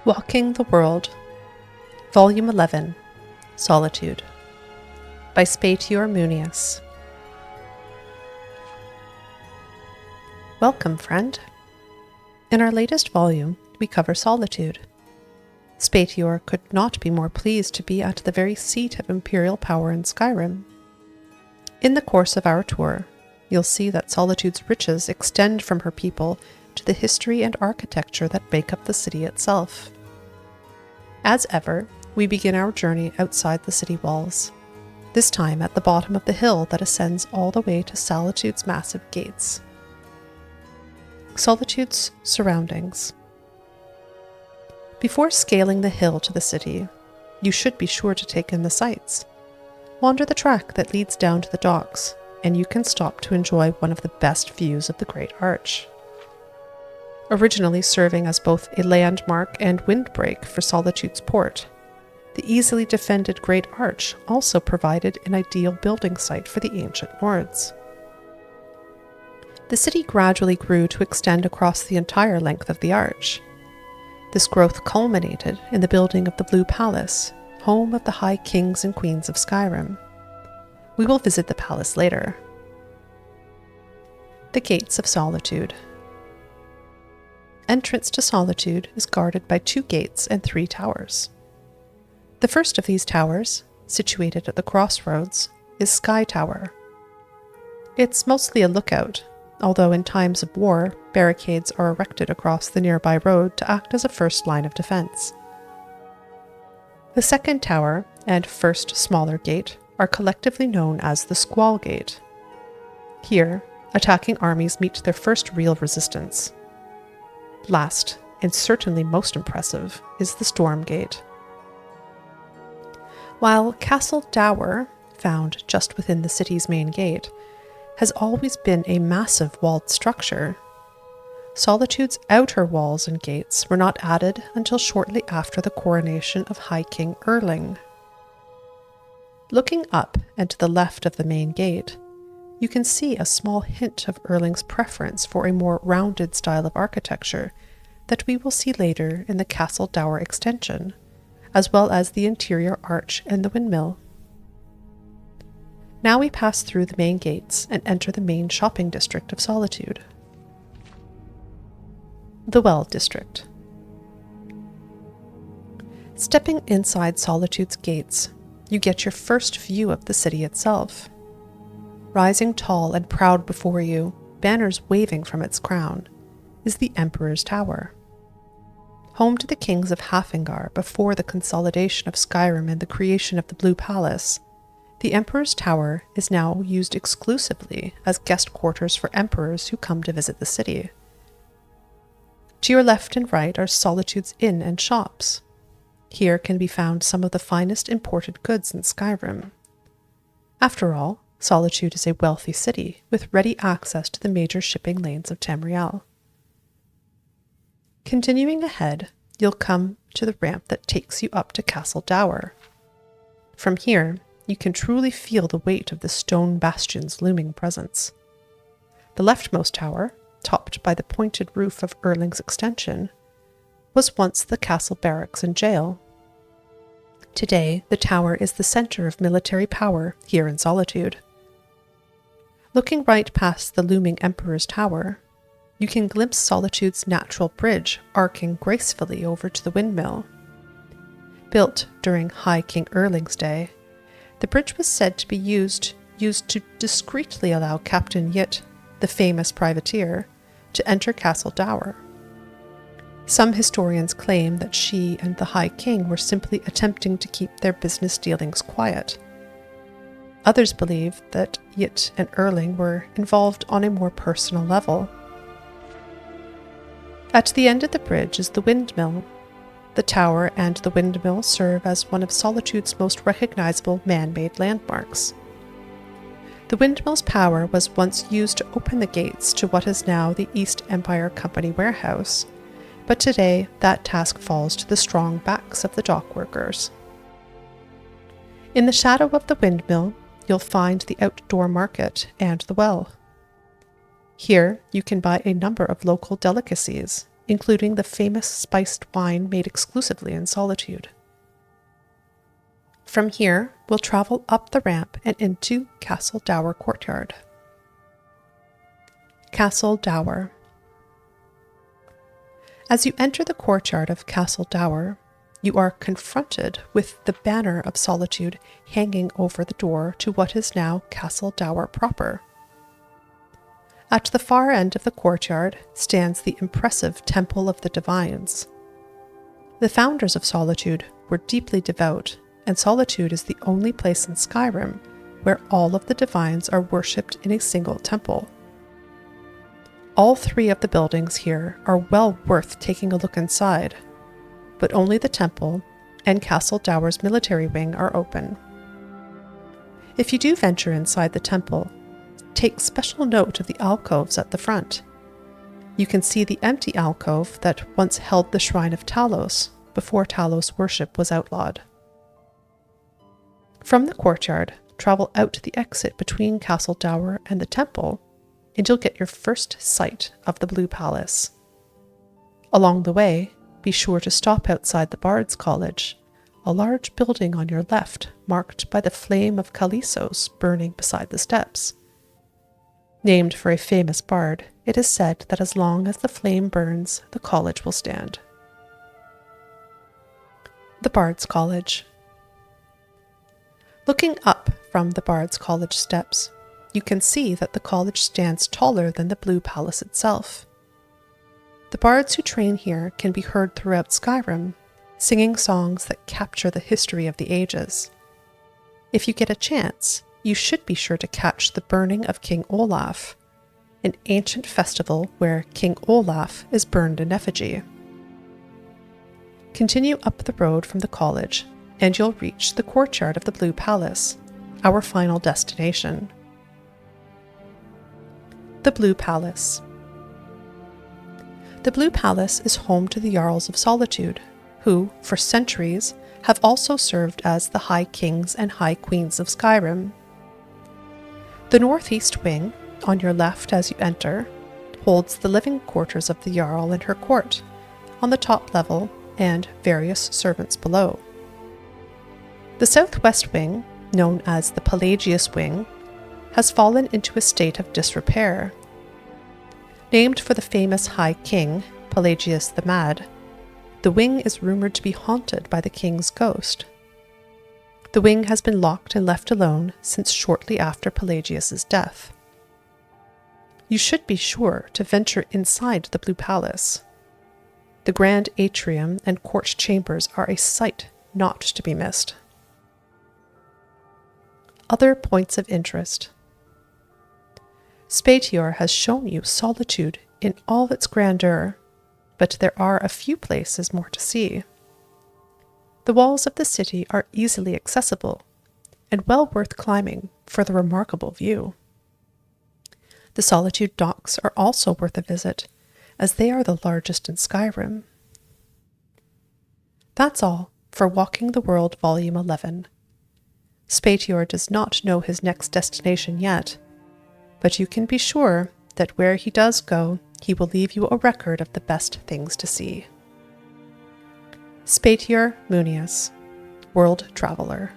Walking the World, Volume 11, Solitude, by Spatior Munius. Welcome, friend. In our latest volume, we cover solitude. Spatior could not be more pleased to be at the very seat of imperial power in Skyrim. In the course of our tour, you'll see that Solitude's riches extend from her people to the history and architecture that make up the city itself. As ever, we begin our journey outside the city walls, this time at the bottom of the hill that ascends all the way to Solitude's massive gates. Solitude's surroundings. Before scaling the hill to the city, you should be sure to take in the sights. Wander the track that leads down to the docks, and you can stop to enjoy one of the best views of the Great Arch. Originally serving as both a landmark and windbreak for Solitude's port, the easily defended Great Arch also provided an ideal building site for the ancient Nords. The city gradually grew to extend across the entire length of the arch. This growth culminated in the building of the Blue Palace, home of the High Kings and Queens of Skyrim. We will visit the palace later. The Gates of Solitude. Entrance to Solitude is guarded by 2 gates and 3 towers. The first of these towers, situated at the crossroads, is Sky Tower. It's mostly a lookout, although in times of war, barricades are erected across the nearby road to act as a first line of defense. The second tower and first smaller gate are collectively known as the Squall Gate. Here, attacking armies meet their first real resistance. Last, and certainly most impressive, is the Storm Gate. While Castle Dower, found just within the city's main gate, has always been a massive walled structure, Solitude's outer walls and gates were not added until shortly after the coronation of High King Erling. Looking up and to the left of the main gate, you can see a small hint of Erling's preference for a more rounded style of architecture that we will see later in the Castle Dower extension, as well as the interior arch and the windmill. Now we pass through the main gates and enter the main shopping district of Solitude. The Well District. Stepping inside Solitude's gates, you get your first view of the city itself. Rising tall and proud before you, banners waving from its crown, is the Emperor's Tower. Home to the kings of Halfengar before the consolidation of Skyrim and the creation of the Blue Palace, the Emperor's Tower is now used exclusively as guest quarters for emperors who come to visit the city. To your left and right are Solitude's inn and shops. Here can be found some of the finest imported goods in Skyrim. After all, Solitude is a wealthy city with ready access to the major shipping lanes of Tamriel. Continuing ahead, you'll come to the ramp that takes you up to Castle Dower. From here, you can truly feel the weight of the stone bastion's looming presence. The leftmost tower, topped by the pointed roof of Erling's extension, was once the castle barracks and jail. Today, the tower is the center of military power here in Solitude. Looking right past the looming Emperor's Tower, you can glimpse Solitude's natural bridge arcing gracefully over to the windmill. Built during High King Erling's day, the bridge was said to be used to discreetly allow Captain Yit, the famous privateer, to enter Castle Dower. Some historians claim that she and the High King were simply attempting to keep their business dealings quiet. Others believe that Yit and Erling were involved on a more personal level. At the end of the bridge is the windmill. The tower and the windmill serve as one of Solitude's most recognizable man-made landmarks. The windmill's power was once used to open the gates to what is now the East Empire Company warehouse, but today that task falls to the strong backs of the dock workers. In the shadow of the windmill, you'll find the outdoor market and the well. Here, you can buy a number of local delicacies, including the famous spiced wine made exclusively in Solitude. From here, we'll travel up the ramp and into Castle Dower Courtyard. Castle Dower. As you enter the courtyard of Castle Dower, you are confronted with the banner of Solitude hanging over the door to what is now Castle Dower proper. At the far end of the courtyard stands the impressive Temple of the Divines. The founders of Solitude were deeply devout, and Solitude is the only place in Skyrim where all of the Divines are worshipped in a single temple. All three of the buildings here are well worth taking a look inside, but only the temple and Castle Dower's military wing are open. If you do venture inside the temple, take special note of the alcoves at the front. You can see the empty alcove that once held the Shrine of Talos before Talos worship was outlawed. From the courtyard, travel out to the exit between Castle Dower and the temple, and you'll get your first sight of the Blue Palace. Along the way, be sure to stop outside the Bard's College, a large building on your left marked by the flame of Kalisos burning beside the steps. Named for a famous bard, it is said that as long as the flame burns, the college will stand. The Bard's College. Looking up from the Bard's College steps, you can see that the college stands taller than the Blue Palace itself. The bards who train here can be heard throughout Skyrim, singing songs that capture the history of the ages. If you get a chance, you should be sure to catch the burning of King Olaf, an ancient festival where King Olaf is burned in effigy. Continue up the road from the college, and you'll reach the courtyard of the Blue Palace, our final destination. The Blue Palace. The Blue Palace is home to the Jarls of Solitude, who, for centuries, have also served as the High Kings and High Queens of Skyrim. The northeast wing, on your left as you enter, holds the living quarters of the Jarl and her court, on the top level, and various servants below. The southwest wing, known as the Pelagius Wing, has fallen into a state of disrepair. Named for the famous High King, Pelagius the Mad, the wing is rumored to be haunted by the king's ghost. The wing has been locked and left alone since shortly after Pelagius's death. You should be sure to venture inside the Blue Palace. The grand atrium and court chambers are a sight not to be missed. Other points of interest. Spatior has shown you Solitude in all its grandeur, but there are a few places more to see. The walls of the city are easily accessible and well worth climbing for the remarkable view. The Solitude docks are also worth a visit, as they are the largest in Skyrim. That's all for Walking the World Volume 11. Spatior does not know his next destination yet, but you can be sure that where he does go, he will leave you a record of the best things to see. Spatior Munius, World Traveler.